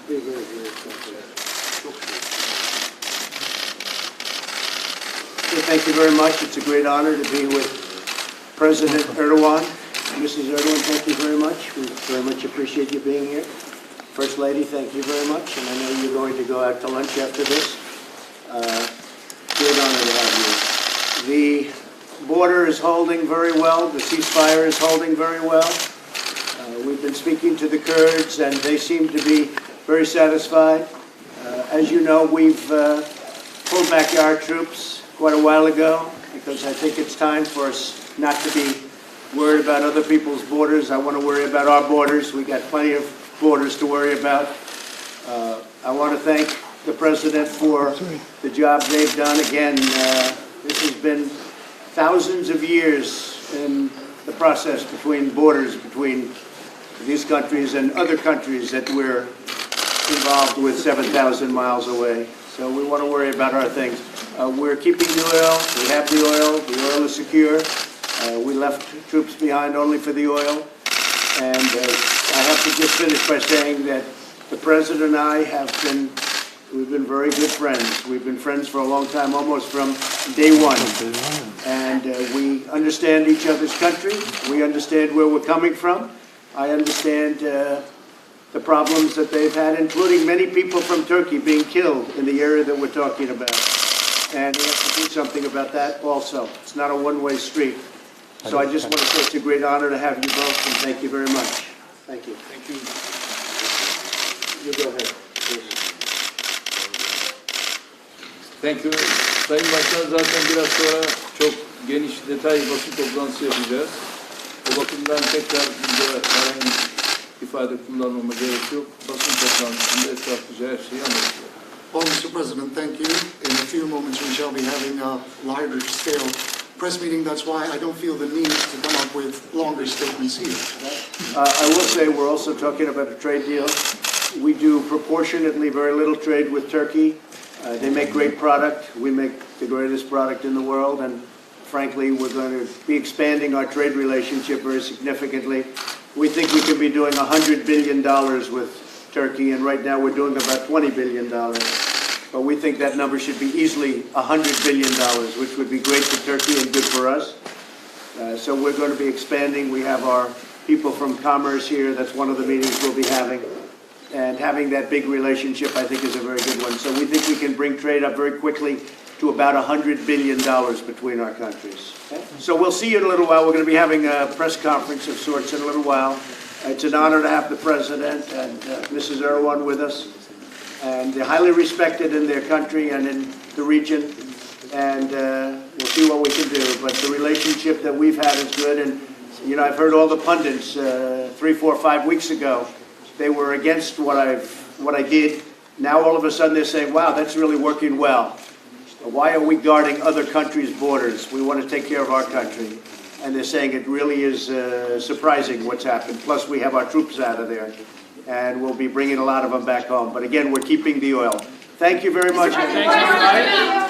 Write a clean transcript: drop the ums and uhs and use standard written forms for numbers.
Thank you very much. It's a great honor to be with President Erdogan. Mrs. Erdogan, thank you very much. We very much appreciate you being here. First Lady, thank you very much. And I know you're going to go out to lunch after this. Great honor to have you. The border is holding very well. The ceasefire is holding very well. We've been speaking to the Kurds, and they seem to be very satisfied. As you know, we've pulled back our troops quite a while ago because I think it's time for us not to be worried about other people's borders. I want to worry about our borders. We got plenty of borders to worry about. I want to thank the President for the job they've done. Again, this has been thousands of years in the process between borders, between these countries and other countries that we're involved with 7,000 miles away. So we want to worry about our things. We're keeping the oil. We have the oil. The oil is secure. We left troops behind only for the oil. And I have to just finish by saying that the President and I we've been very good friends. We've been friends for a long time, almost from day one. And we understand each other's country. We understand where we're coming from. I understand the problems that they've had, including many people from Turkey being killed in the area that we're talking about. And we have to do something about that also. It's not a one-way street. So I just want to say it's a great honor to have you both, and thank you very much. Thank you. Thank you. You go ahead, please. Thank you. Sayın Başkan, zaten biraz sonra çok geniş detay basın toplantısı yapacağız. O bakımdan tekrar burada herhangi bir ifade kullanmama gerek yok. Basın toplantısında etraflıca her şeyi anlatacağız. Well, Mr. President, thank you. In a few moments we shall be having a larger scale press meeting. That's why I don't feel the need to come up with longer statements here. I will say we're also talking about a trade deal. We do proportionately very little trade with Turkey. They make great product. We make the greatest product in the world, and frankly, we're going to be expanding our trade relationship very significantly. We think we could be doing $100 billion with Turkey, and right now we're doing about $20 billion. But we think that number should be easily $100 billion, which would be great for Turkey and good for us. So we're going to be expanding. We have our people from Commerce here. That's one of the meetings we'll be having. And having that big relationship, I think, is a very good one. So we think we can bring trade up very quickly to about $100 billion between our countries. Okay? So we'll see you in a little while. We're going to be having a press conference of sorts in a little while. It's an honor to have the President and Mrs. Erdogan with us. And they're highly respected in their country and in the region. And we'll see what we can do. But the relationship that we've had is good. And, you know, I've heard all the pundits 3, 4, 5 weeks ago. They were against what I did. Now all of a sudden they're saying, wow, that's really working well. Why are we guarding other countries' borders? We want to take care of our country. And they're saying it really is surprising what's happened. Plus we have our troops out of there. And we'll be bringing a lot of them back home. But again, we're keeping the oil. Thank you very much. Thanks, everybody.